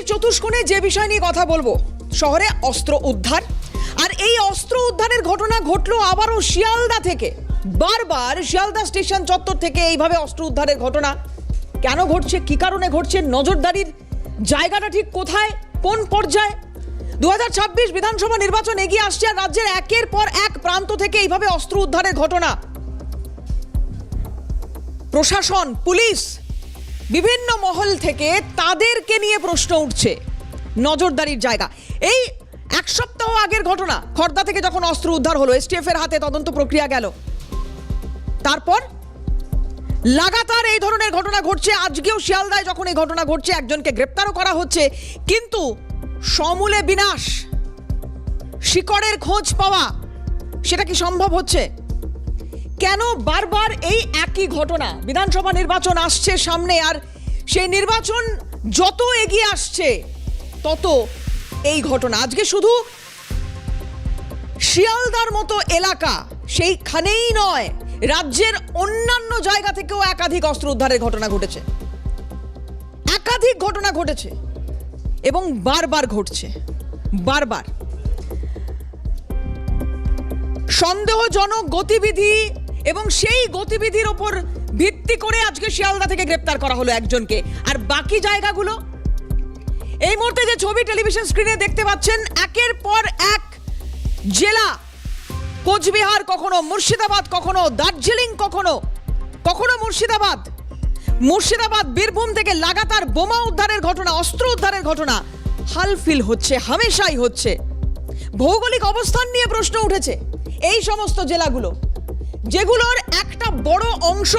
রাজধানীর চতুষ্কোণে যে বিষয় নিয়ে কথা বলবো, শহরে অস্ত্র উদ্ধার। আর এই অস্ত্র উদ্ধারের ঘটনা ঘটলো আবারও শিয়ালদা থেকে। বারবার শিয়ালদা স্টেশন চত্বর থেকে এইভাবে অস্ত্র উদ্ধারের ঘটনা কেন ঘটছে, কি কারণে ঘটছে, নজরদারির জায়গাটা ঠিক কোথায়, কোন পর্যায়ে? 2026 বিধানসভা নির্বাচন এগিয়ে আসছে আর রাজ্যের একের পর এক প্রান্ত থেকে এইভাবে অস্ত্র উদ্ধারের ঘটনা। প্রশাসন, পুলিশ, বিভিন্ন মহল থেকে তাদেরকে নিয়ে প্রশ্ন উঠছে, নজরদারির জায়গা। এই এক সপ্তাহ আগের ঘটনা, খড়দা থেকে যখন অস্ত্র উদ্ধার হলো, এসটিএফ এর হাতে তদন্ত প্রক্রিয়া গেল, তারপর লাগাতার এই ধরনের ঘটনা ঘটছে। আজকেও শিয়ালদায় যখন এই ঘটনা ঘটছে, একজনকে গ্রেপ্তারও করা হচ্ছে, কিন্তু সমূলে বিনাশ, শিকড়ের খোঁজ পাওয়া, সেটা কি সম্ভব হচ্ছে? কেন বারবার এই একই ঘটনা? বিধানসভা নির্বাচন আসছে সামনে, আর সেই নির্বাচন যত এগিয়ে আসছে তত এই ঘটনা। আজকে শুধু শিয়ালদার মতো এলাকা সেইখানেই নয়, রাজ্যের অন্যান্য জায়গা থেকেও একাধিক অস্ত্র উদ্ধারের ঘটনা ঘটেছে, একাধিক ঘটনা ঘটেছে এবং বারবার ঘটছে। বারবার সন্দেহজনক গতিবিধি, এবং সেই গতিবিধির ওপর ভিত্তি করে আজকে শিয়ালদা থেকে গ্রেপ্তার করা হলো একজনকে। আর বাকি জায়গাগুলো, এই মুহূর্তে যে ছবি টেলিভিশন স্ক্রিনে দেখতে পাচ্ছেন, একের পর এক জেলা, কোচবিহার, কখনো মুর্শিদাবাদ, কখনো দার্জিলিং, কখনো মুর্শিদাবাদ, বীরভূম থেকে লাগাতার বোমা উদ্ধারের ঘটনা, অস্ত্র উদ্ধারের ঘটনা হালফিল হচ্ছে, হামেশাই হচ্ছে। ভৌগোলিক অবস্থান নিয়ে প্রশ্ন উঠেছে। এই সমস্ত জেলাগুলো, যেগুলোর একটা বড় অংশ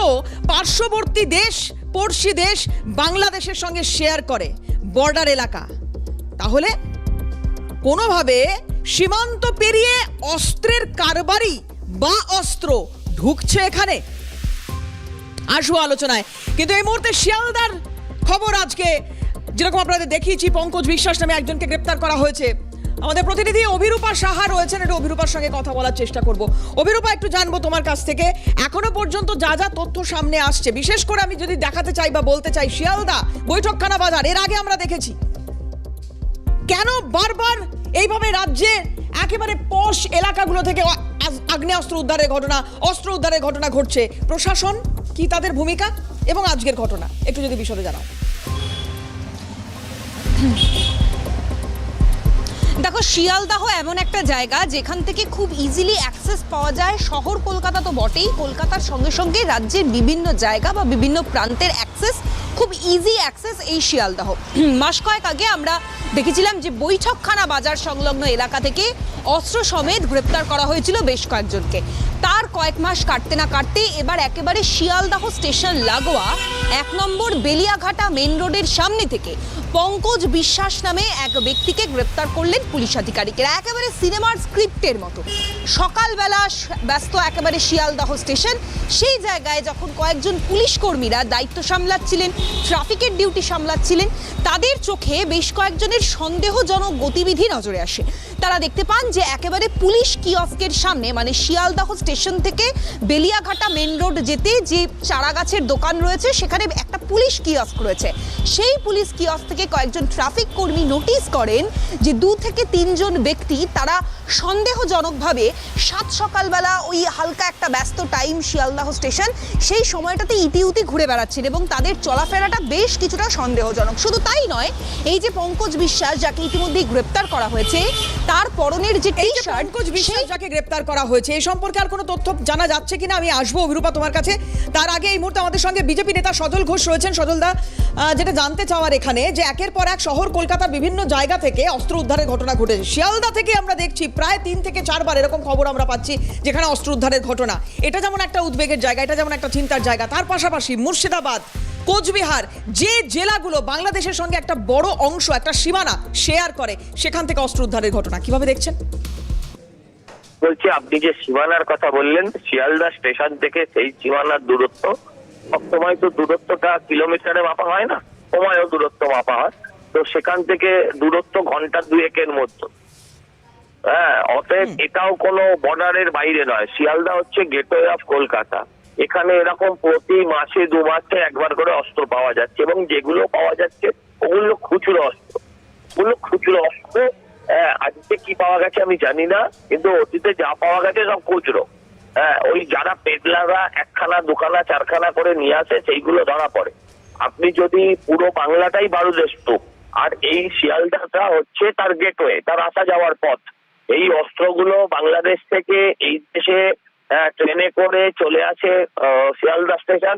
পার্শ্ববর্তী দেশ, পড়শি দেশ বাংলাদেশের সঙ্গে শেয়ার করে, বর্ডার এলাকা, তাহলে কোনোভাবে সীমান্ত পেরিয়ে অস্ত্রের কারবারি বা অস্ত্র ঢুকছে এখানে। আসবো আলোচনায়, কিন্তু এই মুহূর্তে শিয়ালদার খবর। আজকে যেরকম আপনাদের দেখিয়েছি, পঙ্কজ বিশ্বাস নামে একজনকে গ্রেপ্তার করা হয়েছে। আমাদের প্রতিনিধি অভিরূপা সাহা রয়েছেন, একটু অভিরূপার সঙ্গে কথা বলার চেষ্টা করব। অভিরূপা, একটু জানবো তোমার কাছ থেকে, এখনো পর্যন্ত যা যা তথ্য সামনে আসছে, বিশেষ করে আমি যদি দেখাতে চাই বা বলতে চাই, শিয়ালদা বৈঠকখানা বাজার এর আগে আমরা দেখেছি, কেন বারবার এইভাবে রাজ্যে একেবারে পশ এলাকাগুলো থেকে আগ্নেয়াস্ত্র উদ্ধারের ঘটনা, অস্ত্র উদ্ধারের ঘটনা ঘটছে? প্রশাসন কি তাদের ভূমিকা, এবং আজকের ঘটনা একটু যদি বিশদে জানাও। দেখো, শিয়ালদাহ এমন একটা জায়গা যেখান থেকে খুব ইজিলি অ্যাক্সেস পাওয়া যায়। শহর কলকাতা তো বটেই, কলকাতার সঙ্গে সঙ্গে রাজ্যের বিভিন্ন জায়গা বা বিভিন্ন প্রান্তের অ্যাক্সেস, খুব ইজি অ্যাক্সেস এই শিয়ালদাহ। মাস কয়েক আগে আমরা দেখেছিলাম যে বৈঠকখানা বাজার সংলগ্ন এলাকা থেকে অস্ত্র সমেত গ্রেপ্তার করা হয়েছিল বেশ কয়েকজনকে। তার কয়েক মাস কাটতে না কাটতে এবার একেবারে শিয়ালদাহ স্টেশন লাগোয়া 1 নম্বর বেলিয়াঘাটা মেন রোডের সামনে থেকে পঙ্কজ বিশ্বাস নামে এক ব্যক্তিকে গ্রেপ্তার করলেন পুলিশ আধিকারিকেরা, একেবারে সিনেমার স্ক্রিপ্টের মতো। সকালবেলা ব্যস্ত একেবারে শিয়ালদাহ স্টেশন, সেই জায়গায় যখন কয়েকজন পুলিশ কর্মীরা দায়িত্ব সামলাচ্ছিলেন, ট্রাফিকের ডিউটি সামলাচ্ছিলেন, তাদের চোখে বেশ কয়েকজনের সন্দেহজনক গতিবিধি নজরে আসে। তারা দেখতে পান যে একেবারে পুলিশ কিয়স্কের সামনে, মানে শিয়ালদাহ স্টেশন থেকে বেলিয়াঘাটা মেন রোড যেতে যে চারা গাছের দোকান রয়েছে, সেখানে একটা পুলিশ কিয়স্ক রয়েছে। সেই পুলিশ কিয়স্ক থেকে কয়েকজন ট্রাফিক কর্মী নোটিস করেন যে 2 থেকে 3 জন ব্যক্তি, তারা সন্দেহজনকভাবে সাত সকালবেলা ওই হালকা একটা ব্যস্ত টাইম শিয়ালদাহ স্টেশন, সেই সময়টাতে ইতিউতি ঘুরে বেড়াচ্ছেন এবং তাদের চলাফেরাটা বেশ কিছুটা সন্দেহজনক। শুধু তাই নয়, এই যে পঙ্কজ বিশ্বাস, যাকে ইতিমধ্যেই গ্রেপ্তার করা হয়েছে, তার পরনের যে টি শার্ট, পঙ্কজ বিশ্বাস যাকে গ্রেপ্তার করা হয়েছে, এই সম্পর্কে আর কোনো তথ্য জানা যাচ্ছে কিনা আমি আসবো অভিরূপা তোমার কাছে। তার আগে এই মুহূর্তে আমাদের সঙ্গে বিজেপি নেতা সজল ঘোষ রয়েছেন। সজলদা, যেটা জানতে চাওয়ার এখানে, যে একের পর এক শহর কলকাতার বিভিন্ন জায়গা থেকে অস্ত্র উদ্ধারের ঘটনা ঘটেছে। শিয়ালদা থেকে আমরা দেখছি প্রায় 3 থেকে 4 বার এরকম খবর আমরা পাচ্ছি যেখানে অস্ত্র উদ্ধারের ঘটনা। এটা যেমন একটা উদ্বেগের জায়গা, এটা যেমন একটা চিন্তার জায়গা, তার পাশাপাশি মুর্শিদাবাদ, কোচবিহার, যে জেলাগুলো বাংলাদেশের সঙ্গে একটা বড় অংশ, একটা সীমানা শেয়ার করে, সেখান থেকে অস্ত্র উদ্ধারের ঘটনা কিভাবে দেখছেন? বলছি, আপনি যে সীমানার কথা বললেন, শিয়ালদা স্টেশন থেকে সেই সীমানার দূরত্ব, সবসময় তো দূরত্বটা কিলোমিটারে মাপা হয় না, সময়ও দূরত্ব মাপা হয়। তো সেখান থেকে দূরত্ব ঘন্টা 2-1-এর মধ্যে। হ্যাঁ, অতএব এটাও কোনো বর্ডারের বাইরে নয়। শিয়ালদা হচ্ছে গেটওয়ে অফ কলকাতা। এখানে এরকম প্রতি মাসে 2 মাসে একবার করে অস্ত্র পাওয়া যাচ্ছে, এবং যেগুলো পাওয়া যাচ্ছে ওগুলো খুচরো অস্ত্র। সবগুলো খুচরো অস্ত্র। আজকে কি পাওয়া গেছে আমি জানি না, কিন্তু অতীতে যা পাওয়া গেছে সব খুচরো। ওই যারা পেডলাররা একখানা দুখানা চারখানা করে নিয়ে আসে সেইগুলো ধরা পড়ে। আপনি যদি পুরো বাংলাটাই বারুদের স্তূপ, আর এই শিয়ালদাটা হচ্ছে তার গেটওয়ে, তার আসা যাওয়ার পথ। এই অস্ত্রগুলো বাংলাদেশ থেকে এই দেশে ট্রেনে করে চলে আসে শিয়ালদা স্টেশন।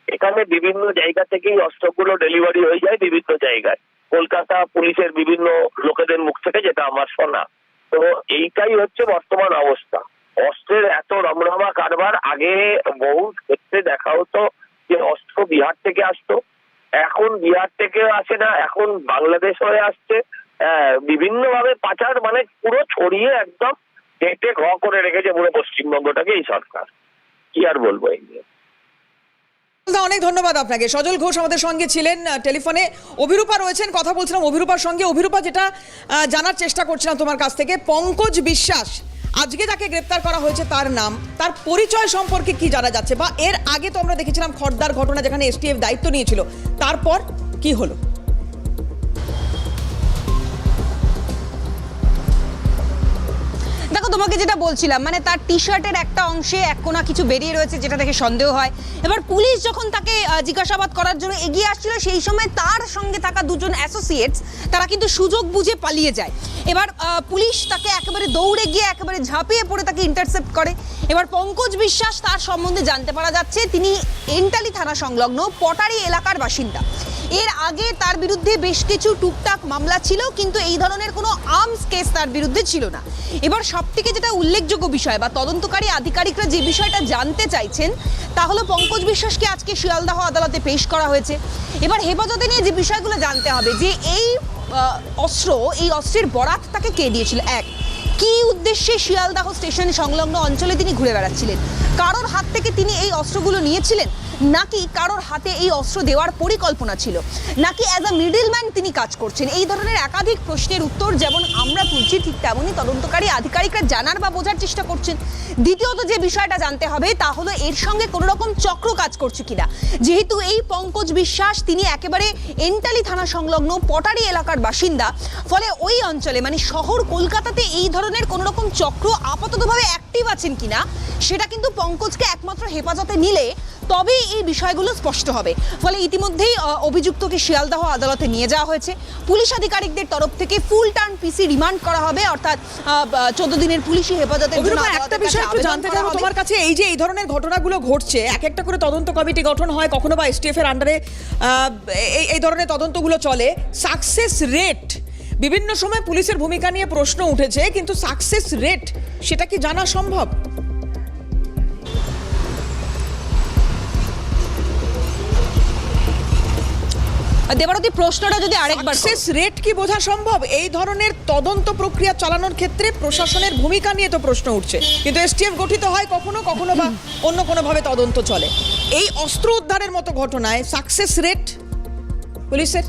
এখানে বিভিন্ন জায়গা থেকেই অস্ত্রগুলো ডেলিভারি হয়ে যায় বিভিন্ন জায়গায়, কলকাতা পুলিশের বিভিন্ন লোকেদের মুখ থেকে, যেটা আমার শোনা। তো এইটাই হচ্ছে বর্তমান অবস্থা। অস্ত্রের এত রমরমা কারবার আগে বহু ক্ষেত্রে দেখা হতো যে অস্ত্র বিহার থেকে আসতো, এখন বিহার থেকে আসে না, এখন বাংলাদেশ হয়ে আসছে। বিভিন্ন ভাবে পাচার, মানে পুরো ছড়িয়ে একদম কেটে ঘ করে রেখেছে পুরো পশ্চিমবঙ্গটাকে এই সরকার। কি আর বলবো এই নিয়ে। অনেক ধন্যবাদ আপনাকে। সজল ঘোষ আমাদের সঙ্গে ছিলেন টেলিফোনে। অভিরূপা রয়েছেন, কথা বলছিলাম অভিরূপার সঙ্গে। অভিরূপা, যেটা জানার চেষ্টা করছিলাম তোমার কাছ থেকে, পঙ্কজ বিশ্বাস আজকে যাকে গ্রেপ্তার করা হয়েছে তার নাম, তার পরিচয় সম্পর্কে কি জানা যাচ্ছে? বা এর আগে তো আমরা দেখেছিলাম খড়দার ঘটনা, যেখানে এসটিএফ দায়িত্ব নিয়েছিল, তারপর কি হলো? দেখো, তোমাকে যেটা বলছিলাম, মানে তার টি শার্টের একটা অংশে এক কোনা কিছু বেরিয়ে রয়েছে, যেটা থেকে সন্দেহ হয়। এবার পুলিশ যখন তাকে জিজ্ঞাসাবাদ করার জন্য এগিয়ে আসছিল, সেই সময় তার সঙ্গে থাকা দুজন অ্যাসোসিয়েটস তারা কিন্তু সুযোগ বুঝে পালিয়ে যায়। এবার পুলিশ তাকে একেবারে দৌড়ে গিয়ে একেবারে ঝাঁপিয়ে পড়ে তাকে ইন্টারসেপ্ট করে। এবার পঙ্কজ বিশ্বাস, তার সম্বন্ধে জানতে পারা যাচ্ছে তিনি এন্টালি থানা সংলগ্ন পটারি এলাকার বাসিন্দা। এর আগে তার বিরুদ্ধে বেশ কিছু টুকটাক মামলা ছিল, কিন্তু এই ধরনের কোনো আর্মস কেস তার বিরুদ্ধে ছিল না। এবার সবথেকে যেটা উল্লেখযোগ্য বিষয় বা তদন্তকারী আধিকারিকরা যে বিষয়টা জানতে চাইছেন, তা হলো পঙ্কজ বিশ্বাসকে আজকে শিয়ালদাহ আদালতে পেশ করা হয়েছে। এবার হেফাজতে নিয়ে যে বিষয়গুলো জানতে হবে, যে এই অস্ত্রের বরাত তাকে কে দিয়েছিল, এক, কি উদ্দেশ্যে শিয়ালদাহ স্টেশন সংলগ্ন অঞ্চলে তিনি ঘুরে বেড়াচ্ছিলেন, কারোর হাত থেকে তিনি এই অস্ত্রগুলো নিয়েছিলেন, নাকি কারোর হাতে এই অস্ত্র দেওয়ার পরিকল্পনা ছিল, নাকি অ্যাজ আ মিডলম্যান তিনি কাজ করছেন। এই ধরনের একাধিক প্রশ্নের উত্তর যেমন আমরা তুলছি, ঠিক তেমনই তদন্তকারী আধিকারিকরা জানার বা বোঝার চেষ্টা করছেন। দ্বিতীয়ত যে বিষয়টা জানতে হবে, তা হলো এর সঙ্গে কোনো রকম চক্র কাজ করছে কিনা। যেহেতু এই পঙ্কজ বিশ্বাস তিনি একেবারে এন্টালি থানা সংলগ্ন পটারি এলাকার বাসিন্দা, ফলে ওই অঞ্চলে মানে শহর কলকাতাতে এই ধরনের কোনো রকম চক্র আপাততভাবে অ্যাক্টিভ আছেন কিনা, সেটা কিন্তু পঙ্কজকে একমাত্র হেফাজতে নিলে তবেই এই বিষয়গুলো স্পষ্ট হবে। ফলে ইতিমধ্যেই অভিযুক্তকে শিয়ালদাহ আদালতে নিয়ে যাওয়া হয়েছে। পুলিশ আধিকারিকদের তরফ থেকে ফুল টার্ম পিসি রিমান্ড করা হবে, অর্থাৎ 14 দিনের পুলিশি হেফাজতে। একটা বিষয় একটু জানতে চাইবো তোমার কাছে, এই যে এই ধরনের ঘটনাগুলো ঘটছে, এক একটা করে তদন্ত কমিটি গঠন হয়, কখনো বা এসটিএফ এর আন্ডারে এই ধরনের তদন্তগুলো চলে, সাকসেস রেট বিভিন্ন সময় পুলিশের ভূমিকা নিয়ে প্রশ্ন উঠেছে, কিন্তু সাকসেস রেট সেটা কি জানা সম্ভব? দেবারতী, প্রশ্নটা যদি আরেকবার, সাকসেস রেট কি বোঝা সম্ভব? এই ধরনের তদন্ত প্রক্রিয়া চালানোর ক্ষেত্রে প্রশাসনের ভূমিকা নিয়ে তো প্রশ্ন উঠছে, কিন্তু এসটিএফ গঠিত হয় কখনো কখনো বা অন্য কোনো ভাবে তদন্ত চলে। এই অস্ত্র উদ্ধারের মতো ঘটনায় সাকসেস রেট পুলিশের,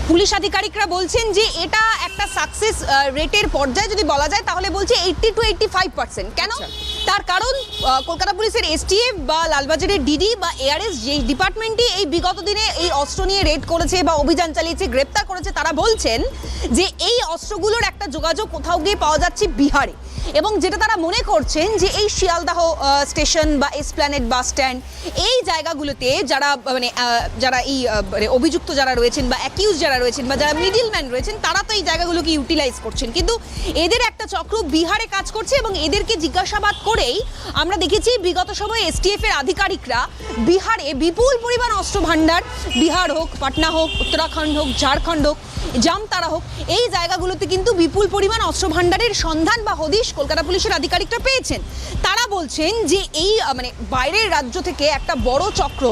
পুলিশ আধিকারিকরা বলছেন যে এটা একটা সাকসেস রেটের পর্যায়ে যদি বলা যায়, তাহলে বলছে 80 to 85%। কেন? তার কারণ কলকাতা পুলিশের এসটিএফ বা লালবাজারের ডিডি বা এআরএস যে ডিপার্টমেন্টই এই বিগত দিনে এই অস্ত্র নিয়ে রেড করেছে বা অভিযান চালিয়েছে, গ্রেপ্তার করেছে, তারা বলছেন যে এই অস্ত্রগুলোর একটা যোগাযোগ কোথাও গিয়ে পাওয়া যাচ্ছে বিহারে, এবং যেটা তারা মনে করছেন যে এই শিয়ালদাহ স্টেশন বা এসপ্ল্যানেড বাস স্ট্যান্ড, এই জায়গাগুলোতে যারা এই অভিযুক্ত যারা রয়েছেন বা অ্যাকিউজ যারা রয়েছেন বা যারা মিডলম্যান রয়েছেন, তারা তো এই জায়গাগুলোকে ইউটিলাইজ করছেন, কিন্তু এদের একটা চক্র বিহারে কাজ করছে। এবং এদেরকে জিজ্ঞাসাবাদ করেই আমরা দেখেছি বিগত সময়ে এসটিএফ এর আধিকারিকরা বিহারে বিপুল পরিমাণ অস্ত্র ভান্ডার, বিহার হোক, পাটনা হোক, উত্তরাখণ্ড হোক, ঝাড়খণ্ড হোক, জামতারা হোক, এই জায়গাগুলোতে কিন্তু বিপুল পরিমাণ অস্ত্র ভান্ডারের সন্ধান বা হদিশ কলকাতা পুলিশের আধিকারিকরা পেয়েছেন। তারা বলছেন যে এই বাইরের রাজ্য থেকে একটা বড় চক্র,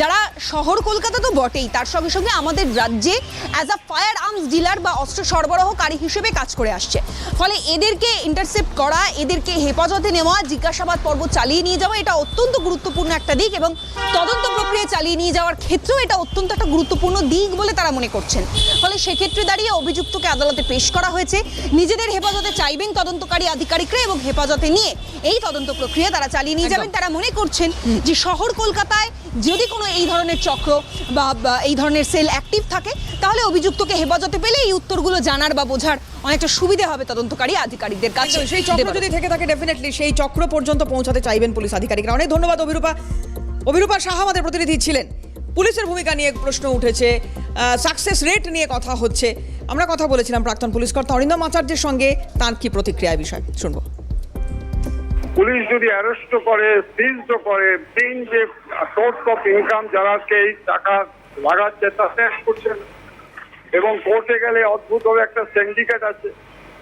যারা শহর কলকাতা তো বটেই, তার সঙ্গে সঙ্গে আমাদের রাজ্যে as a fire arms dealer বা অস্ত্র সরবরাহকারী হিসেবে কাজ করে আসছে। ফলে এদেরকে ইন্টারসেপ্ট করা, এদেরকে হেফাজতে নেওয়া, জিজ্ঞাসাবাদ পর্ব চালিয়ে নিয়ে যাওয়া, এটা অত্যন্ত গুরুত্বপূর্ণ একটা দিক, এবং তদন্ত প্রক্রিয়া চালিয়ে নিয়ে যাওয়ার ক্ষেত্রেও এটা অত্যন্ত একটা গুরুত্বপূর্ণ দিক বলে তারা মনে করছেন। ফলে সেক্ষেত্রে দাঁড়িয়ে অভিযুক্তকে আদালতে পেশ করা হয়েছে। নিজেদের হেফাজতে চাইবেন তদন্তকারী আধিকারিকরা এবং হেফাজতে নিয়ে এই তদন্ত প্রক্রিয়া তারা চালিয়ে নিয়ে যাবেন। তারা মনে করছেন যে শহর কলকাতায় যদি কোনো এই ধরনের চক্র বা এই ধরনের সেল অ্যাক্টিভ থাকে তাহলে অভিযুক্তকে হেফাজতে পেলে এই উত্তরগুলো জানার বা বোঝার অনেকটা সুবিধা হবে তদন্তকারী আধিকারিকদের কাছে। সেই চক্র যদি থেকে থাকে ডেফিনেটলি সেই চক্র পর্যন্ত পৌঁছাতে চাইবেন পুলিশ আধিকারিকরা। অনেক ধন্যবাদ অভিরূপা সাহা আমাদের প্রতিনিধি ছিলেন। পুলিশের ভূমিকা নিয়ে প্রশ্ন উঠেছে, সাকসেস রেট নিয়ে কথা হচ্ছে। আমরা কথা বলেছিলাম প্রাক্তন পুলিশ কর্তা অরিন্দম আচার্যের সঙ্গে, তার কি প্রতিক্রিয়া বিষয় শুনবো। পুলিশ যদি অ্যারেস্ট করে, সিজও করে, মেইন যে সোর্স অফ ইনকাম যারা এই টাকা লাগাচ্ছে তা শেষ করছে না। এবং কোর্টে গেলে অদ্ভুতভাবে একটা সিন্ডিকেট আছে,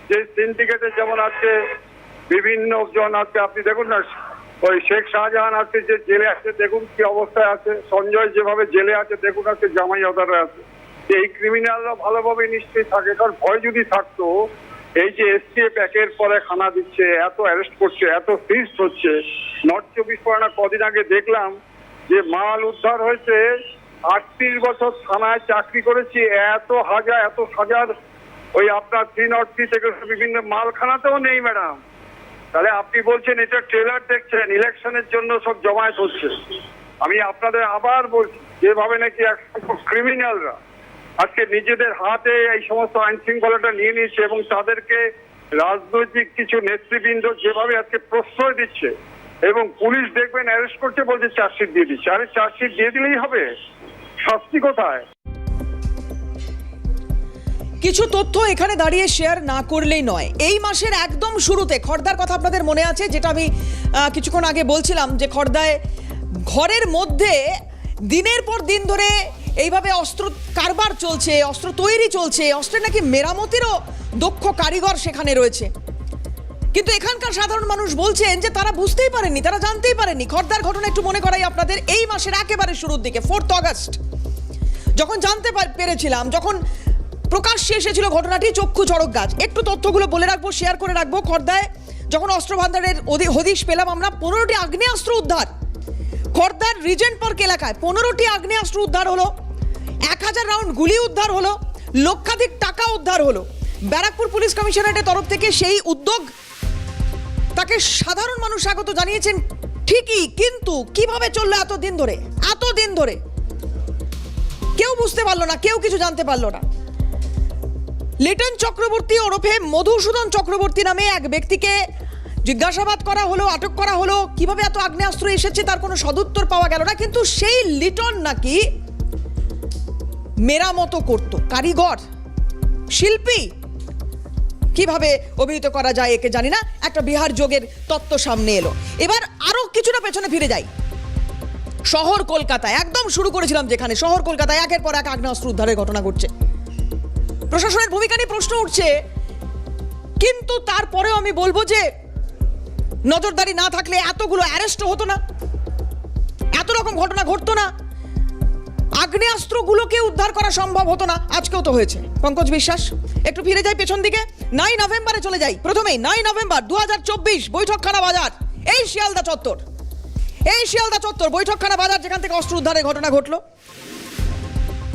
যে সিন্ডিকেটে যেমন আজকে বিভিন্ন জন আজকে আপনি দেখুন না, ওই শেখ শাহজাহান আজকে যে জেলে আছে দেখুন কি অবস্থায় আছে, সঞ্জয় যেভাবে জেলে আছে দেখুন আজকে জামাই আদারে আছে। এই ক্রিমিনালরা ভালোভাবে নিশ্চয়ই থাকে, কারণ ভয় যদি থাকতো এই যে এসটিএফ একের পর এক হানা দিচ্ছে, এত অ্যারেস্ট করছে, এত ফিস্ট হচ্ছে। নর্থ 24 পরগনা কদিন আগে দেখলাম যে মাল উদ্ধার হয়েছে, 38 বছর থানায় চাকরি করেছি, এত হাজার ওই আপনার 303 থেকে বিভিন্ন মালখানাতেও নেই ম্যাডাম। তাহলে আপনি বলছেন এটা ট্রেলার দেখছেন, ইলেকশনের জন্য সব জমায়েত হচ্ছে। আমি আপনাদের আবার বলছি, যেভাবে নাকি ক্রিমিনালরা আজকে নিজেদের হাতে এই সমস্ত আইন শৃঙ্খলাটা নিয়ে নিয়েছে এবং তাদেরকে রাজনৈতিক কিছু নেতৃবৃন্দ যেভাবে আজকে প্রশ্রয় দিচ্ছে এবং পুলিশ দেখবেন অ্যারেস্ট করছে, বলছে চার্জশিট দিয়ে দিচ্ছে। আরে চার্জশিট দিয়ে দিলেই হবে, শাস্তি কোথায়? কিছু তথ্য এখানে দাঁড়িয়ে শেয়ার না করলেই নয়। এই মাসের একদম শুরুতে খড়দার কথা আপনাদের মনে আছে, যেটা আমি কিছুক্ষণ আগে বলছিলাম, যে খড়দায় ঘরের মধ্যে দিনের পর দিন ধরে এইভাবে অস্ত্র কারবার চলছে, অস্ত্র তৈরি চলছে, অস্ত্রের নাকি মেরামতিরও দক্ষ কারিগর সেখানে রয়েছে। কিন্তু এখানকার সাধারণ মানুষ বলছেন যে তারা বুঝতেই পারেননি, তারা জানতেই পারেননি। খড়দার ঘটনা একটু মনে করাই আপনাদের, এই মাসের একেবারে শুরুর দিকে 4 আগস্ট যখন জানতে পেরেছিলাম, যখন প্রকাশ্যে এসেছিল ঘটনাটি, চক্ষু চড়ক গাছ। একটু তথ্যগুলো বলে রাখবো, শেয়ার করে রাখবো। খড়দায় যখন অস্ত্র ভান্ডারের হদিশ পেলাম আমরা, 15টি আগ্নেয়াস্ত্র উদ্ধার। খড়দার রিজেন্ট পার্ক এলাকায় 15টি আগ্নেয়াস্ত্র উদ্ধার হলো, 1000 রাউন্ড গুলি উদ্ধার হলো, লক্ষাধিক টাকা উদ্ধার হলো। ব্যারাকপুর পুলিশ কমিশনারেটের তরফ থেকে সেই উদ্যোগ, তাকে সাধারণ মানুষ স্বাগত জানিয়েছেন ঠিকই, কিন্তু কিভাবে চললো এতদিন ধরে কেউ বুঝতে পারলো না, কেউ কিছু জানতে পারলো না। লিটন চক্রবর্তী ওরফে মধুসূদন চক্রবর্তী নামে এক ব্যক্তিকে জিজ্ঞাসাবাদ করা হলো, আটক করা হলো। কিভাবে এত আগ্নেয়াস্ত্র এসেছে তার কোনো সদুত্তর পাওয়া গেল না। কিন্তু সেই লিটন নাকি মেরামত করত, কারিগর, শিল্পী। কিভাবে অভিহিত করা যায় একে জানি না, একটা বিহার যোগের তত্ত্ব সামনে এলো। এবার আরো কিছুটা পেছনে ফিরে যাই। শহর কলকাতায় একদম শুরু করেছিলাম, যেখানে শহর কলকাতায় একের পর এক আগ্নেয়াস্ত্র উদ্ধারের ঘটনা ঘটছে। প্রশাসনের ভূমিকা নিয়ে প্রশ্ন উঠছে, কিন্তু তারপরেও আমি বলবো যে নজরদারি না থাকলে এতগুলো অ্যারেস্ট হতো না, এত রকম ঘটনা ঘটতো না, আগ্নেয়াস্ত্রগুলোকে উদ্ধার করা সম্ভব হতো না। আজকেও তো হয়েছে। পঙ্কজ বিশ্বাস, একটু ফিরে যাই পেছন দিকে, 9 নভেম্বরে চলে যাই। প্রথমেই 9 নভেম্বর 2024 বৈঠকখানা বাজার, এই শিয়ালদা চত্বর বৈঠকখানা বাজার, যেখান থেকে অস্ত্র উদ্ধারের ঘটনা ঘটলো।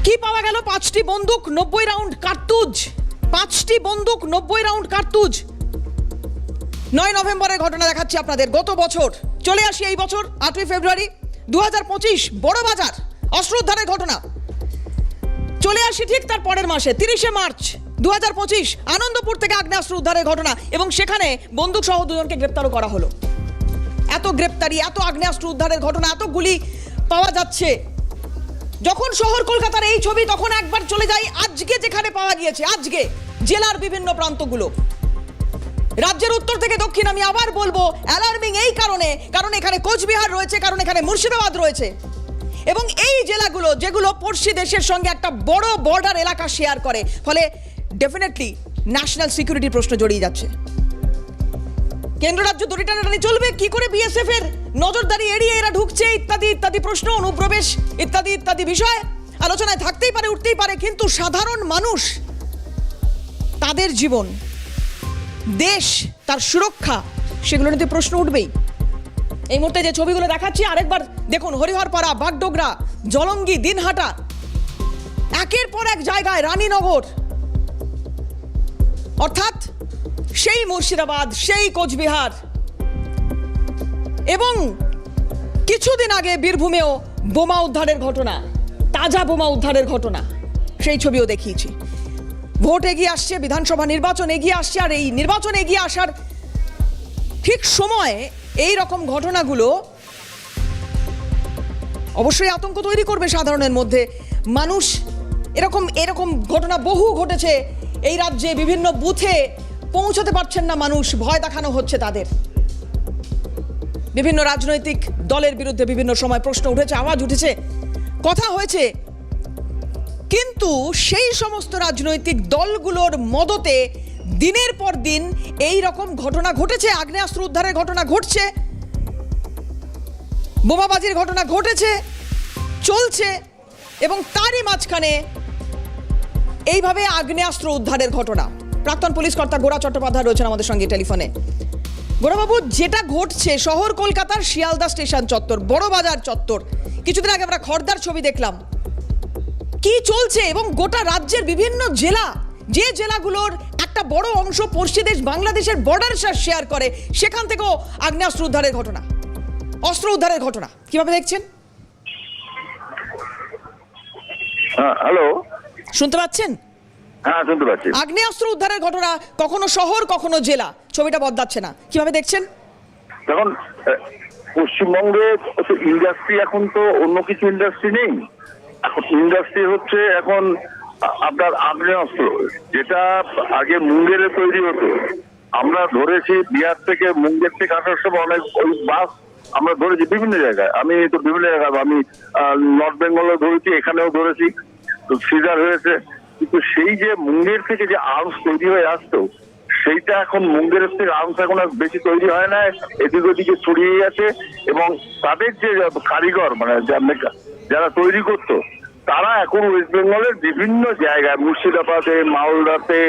কি পাওয়া গেল? 5টি বন্দুক, 90 রাউন্ড কার্তুজ। 5টি বন্দুক, 90 রাউন্ড কার্তুজ। 9 নভেম্বরের ঘটনা দেখাচ্ছি আপনাদের। গত বছর চলে আসি, এই বছর 8ই ফেব্রুয়ারি 2025 বড় বাজার অস্ত্র উদ্ধারের ঘটনা। চলে আসি ঠিক তার পরের মাসে 30শে মার্চ 2025 আনন্দপুর থেকে আগ্নেয়াস্ত্র উদ্ধারের ঘটনা, এবং সেখানে বন্দুক সহ 2 জনকে গ্রেপ্তারও করা হলো। এত গ্রেপ্তারি, এত আগ্নেয়াস্ত্র উদ্ধারের ঘটনা, এত গুলি পাওয়া যাচ্ছে। যখন শহর কলকাতার এই ছবি, তখন একবার চলে যাই আজকে যেখানে পাওয়া গিয়েছে। আজকে জেলার বিভিন্ন প্রান্তগুলো, রাজ্যের উত্তর থেকে দক্ষিণ, আমি আবার বলবো অ্যালার্মিং এই কারণে, কারণ এখানে কোচবিহার রয়েছে, কারণ এখানে মুর্শিদাবাদ রয়েছে, এবং এই জেলাগুলো যেগুলো পড়শি দেশের সঙ্গে একটা বড় বর্ডার এলাকা শেয়ার করে, ফলে ডেফিনেটলি ন্যাশনাল সিকিউরিটির প্রশ্ন জড়িয়ে যাচ্ছে। কেন্দ্র রাজ্য দড়ি টানাটানি চলবে, কি করে বিএসএফ এর নজরদারি এড়িয়ে এরা ঢুকছে, ইত্যাদি ইত্যাদি প্রশ্ন, অনুপ্রবেশ ইত্যাদি ইত্যাদি বিষয় আলোচনায় থাকতেই পারে, উঠতেই পারে। কিন্তু সাধারণ মানুষ, তাদের জীবন, দেশ, তার সুরক্ষা, সেগুলো নিয়ে প্রশ্ন উঠবেই। এই মুহূর্তে যে ছবিগুলো দেখাচ্ছি আরেকবার দেখুন, হরিহরপাড়া, বাগডোগরা, জলঙ্গি, দিনহাটা, একের পর এক জায়গায়, রানীনগর, অর্থাৎ সেই মুর্শিদাবাদ, সেই কোচবিহার, এবং কিছুদিন আগে বীরভূমেও বোমা উদ্ধারের ঘটনা, তাজা বোমা উদ্ধারের ঘটনা, সেই ছবিও দেখিয়েছি। ভোট এগিয়ে আসছে, বিধানসভা নির্বাচন এগিয়ে আসছে, আর এই নির্বাচন এগিয়ে আসার ঠিক সময়ে এই রকম ঘটনাগুলো অবশ্যই আতঙ্ক তৈরি করবে সাধারণের মধ্যে। মানুষ এরকম ঘটনা বহু ঘটেছে এই রাজ্যে, বিভিন্ন বুথে পৌঁছতে পারছেন না মানুষ, ভয় দেখানো হচ্ছে তাদের। বিভিন্ন রাজনৈতিক দলের বিরুদ্ধে বিভিন্ন সময় প্রশ্ন উঠেছে, আওয়াজ উঠেছে, কথা হয়েছে, কিন্তু সেই সমস্ত রাজনৈতিক দলগুলোর মদতে দিনের পর দিন এই রকম ঘটনা ঘটেছে। আগ্নেয়াস্ত্র উদ্ধারের ঘটনা ঘটছে, বোমাবাজির ঘটনা ঘটেছে, চলছে, এবং তারই মাঝখানে এইভাবে আগ্নেয়াস্ত্র উদ্ধারের ঘটনা। প্রাক্তন পুলিশ কর্তা গোরা চট্টোপাধ্যায় রয়েছেন আমাদের সঙ্গে টেলিফোনে। গোরাবাবু, যেটা ঘটছে শহর কলকাতার শিয়ালদা স্টেশন চত্বর, বড় বাজার চত্বর, কিছুদিন আগে আমরা খড়দার ছবি দেখলাম, কি চলছে, এবং গোটা রাজ্যের বিভিন্ন জেলা, যে জেলাগুলোর একটা বড় অংশ পড়শি দেশ বাংলাদেশের বর্ডার শেয়ার করে, সেখান থেকেও আগ্নেয়াস্ত্র উদ্ধারের ঘটনা, অস্ত্র উদ্ধারের ঘটনা, কিভাবে দেখছেন? হ্যালো, শুনতে পাচ্ছেন? হ্যাঁ শুনতে পাচ্ছি। আগ্নেয়াস্ত্র উদ্ধারের ঘটনা, কখনো শহর কখনো জেলা, ছবিটা বদলাচ্ছে না, কিভাবে দেখছেন? দেখুন, পশ্চিমবঙ্গে ইন্ডাস্ট্রি এখন তো অন্য কিছু ইন্ডাস্ট্রি নেই, এখন ইন্ডাস্ট্রি হচ্ছে এখন আপনার আগ্নেয়াস্ত্র, যেটা আগে মুঙ্গেরে তৈরি হতো। আমরা ধরেছি বিহার থেকে, মুঙ্গের থেকে আসার সময় অনেক ওই বাস আমরা ধরেছি বিভিন্ন জায়গায়। আমি তো বিভিন্ন জায়গায়, আমি নর্থ বেঙ্গলেও ধরেছি, এখানেও ধরেছি, তো সিজার হয়েছে। কিন্তু সেই যে মুঙ্গের থেকে যে আর্মস তৈরি হয়ে আসতো, সেইটা এখন মুঙ্গের থেকে আর্মস এখন আর বেশি তৈরি হয় না, এদিক ওদিকে ছড়িয়ে গেছে। এবং তাদের যে কারিগর, মানে যারা তৈরি করতো, তারা এখন ওয়েস্ট বেঙ্গলের বিভিন্ন জায়গায়, মুর্শিদাবাদে, মালদাতে,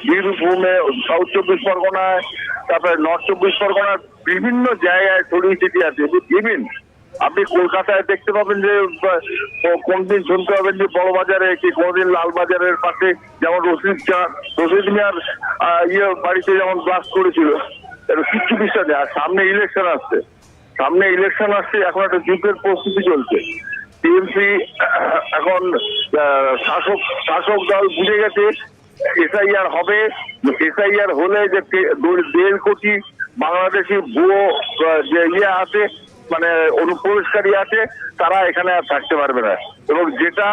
বীরভূমে, সাউথ 24 পরগনায়, তারপরে নর্থ 24 পরগনার বিভিন্ন জায়গায় ছড়িয়ে ছিটিয়ে আছে। ইভিন আপনি কলকাতায় দেখতে পাবেন যে কোনদিন শুনতে পাবেন যে বড় বাজারে, কি কোনদিন লালবাজারের পাশে যেমন রশিদ মিয়ার বাড়িতে যেমন ব্লাস্ট করেছিল, কিচ্ছু বিশ্বাস নেই। আর সামনে ইলেকশন আসছে, এখন একটা যুদ্ধের প্রস্তুতি চলছে। টিএমসি এখন শাসক দল বুঝে গেছে এসআইআর হবে, এসআইআর হলে যে 1.5 কোটি বাংলাদেশি ভুয়ো যে আছে, মানে অনুপ্রবেশকারী আছে, তারা এখানে আর থাকতে পারবে না। এবং যেটা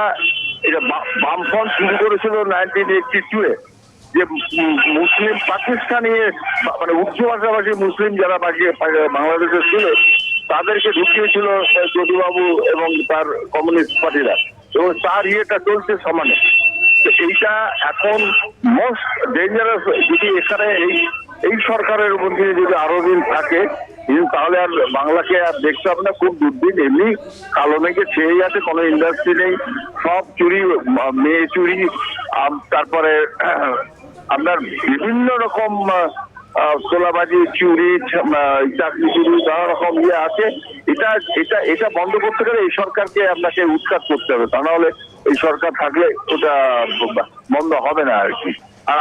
এটা বামফ্রন্ট শুরু করেছিল 1982-এ, যে মুসলিম পাকিস্তানি, মানে উর্দু ভাষাভাষী মুসলিম যারা বাংলাদেশে ছিল, তাদেরকে ঢুকিয়েছিল যদুবাবু এবং তার কমিউনিস্ট পার্টিরা, এবং তার ইয়েটা চলছে সমানে। তো এইটা এখন মোস্ট ডেঞ্জারাস। যদি এখানে এই সরকারের মধ্যে যদি আরো দিন থাকে, তাহলে আর বাংলাকে আর দেখতে হবে না। খুব দুর্দিন, এমনি কালো মেঘে ছেয়ে আছে, কোনো ইন্ডাস্ট্রি নেই, সব চুরি, মেয়ে চুরি, তারপরে আপনার বিভিন্ন রকম সোলাবাজি, চুরি, চাকরি চুরি, নানা রকম আছে। এটা বন্ধ করতে গেলে এই সরকারকে আপনাকে উৎখাত করতে হবে, তা নাহলে এই সরকার থাকলে ওটা বন্ধ হবে না আর কি। আর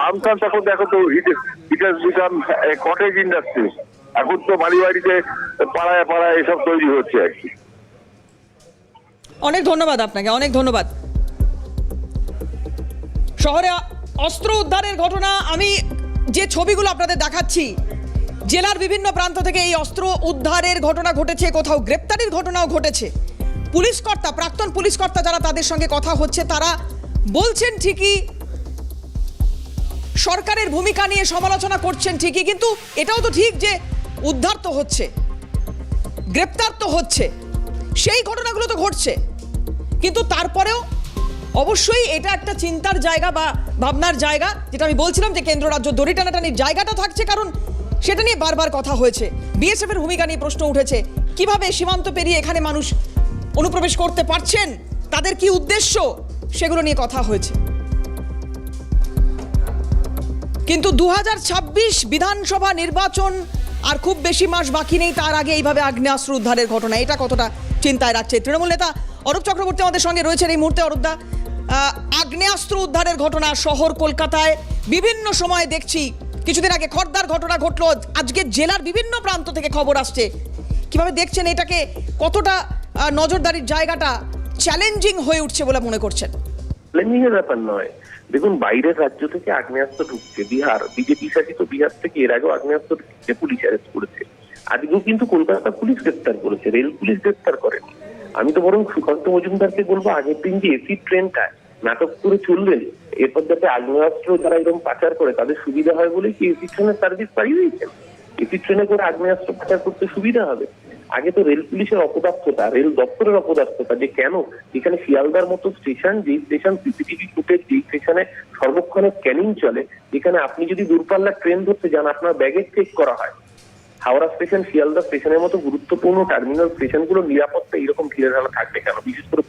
আর্মস এখন দেখো তো, it has become cottage industry. এখন তো বাড়িতে পাড়ায় পাড়ায় এসব তৈরি হচ্ছে আর কি। অনেক ধন্যবাদ আপনাকে, অনেক ধন্যবাদ। শহরে অস্ত্র উদ্ধারের ঘটনা, আমি যে ছবিগুলো আপনাদের দেখাচ্ছি, জেলার বিভিন্ন প্রান্ত থেকে এই অস্ত্র উদ্ধারের ঘটনা ঘটেছে, কোথাও গ্রেপ্তারির ঘটনাও ঘটেছে। পুলিশ কর্তা, প্রাক্তন পুলিশ কর্তা যারা, তাদের সঙ্গে কথা হচ্ছে, তারা বলছেন ঠিকই, সরকারের ভূমিকা নিয়ে সমালোচনা করছেন ঠিকই, কিন্তু এটাও তো ঠিক যে উদ্ধার তো হচ্ছে, গ্রেপ্তার তো হচ্ছে, সেই ঘটনাগুলো তো ঘটছে। কিন্তু তারপরেও অবশ্যই এটা একটা চিন্তার জায়গা বা ভাবনার জায়গা, যেটা আমি বলছিলাম যে কেন্দ্র রাজ্য দড়ি টানাটানির জায়গাটা থাকছে, কারণ সেটা নিয়ে বারবার কথা হয়েছে। বিএসএফ এর ভূমিকা নিয়ে প্রশ্ন উঠেছে, কিভাবে সীমান্ত পেরিয়ে এখানে মানুষ অনুপ্রবেশ করতে পারছেন, তাদের কি উদ্দেশ্য, সেগুলো নিয়ে কথা হয়েছে। কিন্তু 2026 বিধানসভা নির্বাচন আর খুব বেশি মাস বাকি নেই, তার আগে এইভাবে আগ্নেয়াস্ত্র উদ্ধারের ঘটনা, এটা কতটা চিন্তায় রাখছে? তৃণমূল নেতা অরূপ চক্রবর্তী আমাদের সঙ্গে রয়েছেন এই মুহূর্তে। অরূপদা, আগ্নেয়াস্ত্র উদ্ধারের ঘটনা শহর কলকাতায় বিভিন্ন সময় দেখছি, কিছুদিন আগে খড়দার ঘটনা ঘটলো, আজকে জেলার বিভিন্ন প্রান্ত থেকে খবর আসছে। কিভাবে দেখছেন এটাকে, কতটা নজরদারির জায়গাটা চ্যালেঞ্জিং হয়ে উঠছে বলে মনে করছেন? চ্যালেঞ্জিং এর ব্যাপার নয়, দেখুন বাইরের রাজ্য থেকে আগ্নেয়াস্ত্র ঢুকছে, বিহার বিজেপি শাসিত বিহার থেকে এর আগেও আগ্নেয়াস্ত্র ঢুকছে, পুলিশ অ্যারেস্ট করেছে। আজকেও কিন্তু কলকাতা পুলিশ গ্রেপ্তার করেছে, রেল পুলিশ গ্রেপ্তার করেনি। আমি তো বরং সুকান্ত মজুমদারকে বলবো, আগের দিন যে এসি ট্রেনটা নাটক করে চললেন, এরপর যাতে আগ্নেয়াস্ত্র যারা এরকম পাচার করে তাদের সুবিধা হয় বলে কি এসি ট্রেনের সার্ভিস বাড়িয়ে দিয়েছেন? এসি ট্রেনে করে আগ্নেয়াস্ত্র পাচার করতে সুবিধা হবে। আগে তো রেল পুলিশের অপদার্থতা, রেল দপ্তরের অপদার্থতা, যে কেন এখানে শিয়ালদার মতো স্টেশন, যেই স্টেশন সিসিটিভি ফুটেজ, যেই স্টেশনে সর্বক্ষণে স্ক্যানিং চলে, যেখানে আপনি যদি দূরপাল্লার ট্রেন ধরতে যান আপনার ব্যাগেজ চেক করা হয়। হাওড়া স্টেশন, শিয়ালদা স্টেশনের মতো গুরুত্বপূর্ণ টার্মিনাল স্টেশনগুলোর নিরাপত্তা এরকম ঘিরে ঢালা থাকবে কেন? বিশেষ করে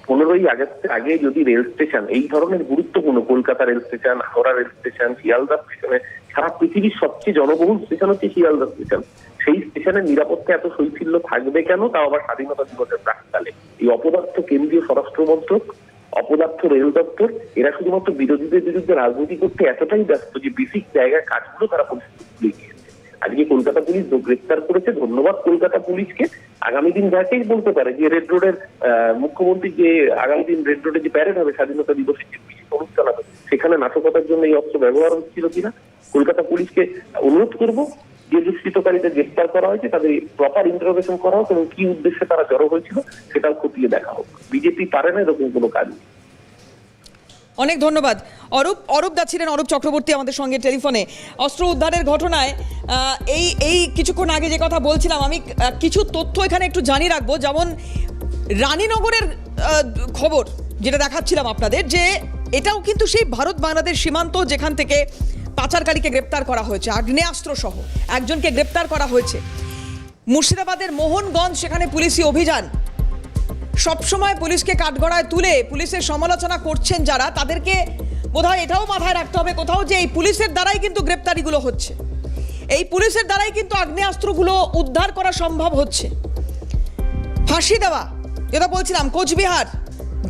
15ই আগস্টের আগে যদি রেল স্টেশন এই ধরনের গুরুত্বপূর্ণ, Kolkata rail station, Howrah rail station, Sealdah স্টেশনে, সারা পৃথিবীর সবচেয়ে জনবহুল স্টেশন হচ্ছে শিয়ালদা স্টেশন, সেই স্টেশনের নিরাপত্তা এত শৈথিল্য থাকবে কেন, তাও আবার স্বাধীনতা দিবসের প্রাককালে? এই অপদার্থ কেন্দ্রীয় স্বরাষ্ট্র মন্ত্রক, অপদার্থ রেল দপ্তর, এরা শুধুমাত্র বিরোধীদের বিরুদ্ধে রাজনীতি করতে এতটাই ব্যস্ত যে বেসিক জায়গায় কাজগুলো তারা পরিস্থিতি ভুলে গিয়েছে। আজকে কলকাতা পুলিশ গ্রেফতার করেছে, ধন্যবাদ কলকাতা পুলিশকে। আগামী দিন যাকেই বলতে পারে যে রেড রোডের মুখ্যমন্ত্রী যে আগামী দিন রেড রোডে যে প্যারেড হবে স্বাধীনতা দিবসের যে বিশেষ অনুষ্ঠান হবে, সেখানে নাশকতার জন্য এই অস্ত্র ব্যবহার হচ্ছিল কিনা, কলকাতা পুলিশকে অনুরোধ করবো যে দুষ্কৃতকারীদের গ্রেফতার করা হয়েছে তাদের প্রপার ইন্টারোগেশন করা হোক এবং কি উদ্দেশ্যে তারা জড়ো হয়েছিল সেটাও খতিয়ে দেখা হোক। বিজেপি পারে না এরকম কোনো কাজ। অনেক ধন্যবাদ অরূপ দা ছিলেন, অরূপ চক্রবর্তী আমাদের সঙ্গে টেলিফোনে। অস্ত্র উদ্ধারের ঘটনায় এই কিছুক্ষণ আগে যে কথা বলছিলাম, আমি কিছু তথ্য এখানে একটু জানিয়ে রাখবো। যেমন রানীনগরের খবর যেটা দেখাচ্ছিলাম আপনাদের, যে এটাও কিন্তু সেই ভারত বাংলাদেশ সীমান্ত, যেখান থেকে পাচারকারীকে গ্রেপ্তার করা হয়েছে, আগ্নেয়াস্ত্র সহ একজনকে গ্রেপ্তার করা হয়েছে। মুর্শিদাবাদের মোহনগঞ্জ, সেখানে পুলিশি অভিযান। সবসময় পুলিশকে কাঠগড়ায় তুলে পুলিশের সমালোচনা করছেন যারা, তাদেরকে বোধহয় এটাও মাথায় রাখতে হবে কোথাও যে এই পুলিশের দ্বারাই কিন্তু গ্রেপ্তারিগুলো হচ্ছে, এই পুলিশের দ্বারাই কিন্তু আগ্নেয়াস্ত্রগুলো উদ্ধার করা সম্ভব হচ্ছে। ফাঁসি দেওয়া, যেটা বলছিলাম, কোচবিহার,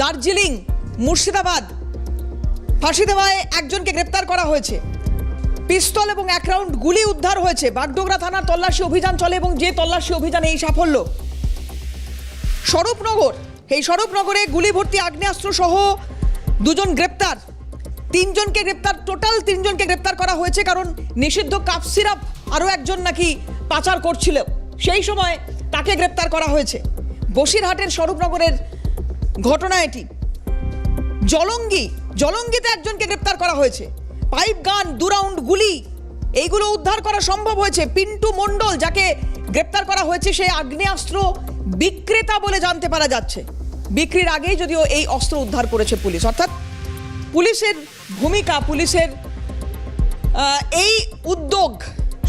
দার্জিলিং, মুর্শিদাবাদ, ফাঁসি দেওয়ায় একজনকে গ্রেপ্তার করা হয়েছে। পিস্তল এবং 1 রাউন্ড গুলি উদ্ধার হয়েছে। বাগডোগরা থানার তল্লাশি অভিযান চলে এবং যে তল্লাশি অভিযানে এই সাফল্য। স্বরূপনগর, এই স্বরূপনগরে গুলি ভর্তি আগ্নেয়াস্ত্র সহ 2 জন গ্রেপ্তার, 3 জনকে গ্রেপ্তার, টোটাল 3 জনকে গ্রেপ্তার করা হয়েছে। কারণ নিষিদ্ধ কাপ সিরাপ আরও একজন নাকি পাচার করছিল, সেই সময় তাকে গ্রেপ্তার করা হয়েছে। বসিরহাটের স্বরূপনগরের ঘটনা এটি। জলঙ্গিতে একজনকে গ্রেপ্তার করা হয়েছে। পাইপ গান, 2 রাউন্ড গুলি, এইগুলো উদ্ধার করা সম্ভব হয়েছে। পিন্টু মণ্ডল, যাকে গ্রেপ্তার করা হয়েছে, সেই আগ্নেয়াস্ত্র বিক্রেতা বলে জানতে পারা যাচ্ছে। বিক্রির আগেই যদিও এই অস্ত্র উদ্ধার করেছে পুলিশ। অর্থাৎ পুলিশের ভূমিকা, পুলিশের এই উদ্যোগ,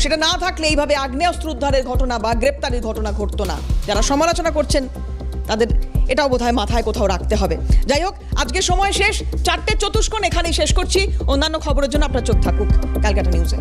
সেটা না থাকলে এইভাবে আগ্নেয়াস্ত্র উদ্ধারের ঘটনা বা গ্রেপ্তারির ঘটনা ঘটতো না। যারা সমালোচনা করছেন তাদের এটাও বোধহয় মাথায় কোথাও রাখতে হবে। যাই হোক, আজকে সময় শেষ, 4টে চতুষ্কোণ এখানেই শেষ করছি। অন্যান্য খবরের জন্য আপনার চোখ থাকুক ক্যালকাটা নিউজে।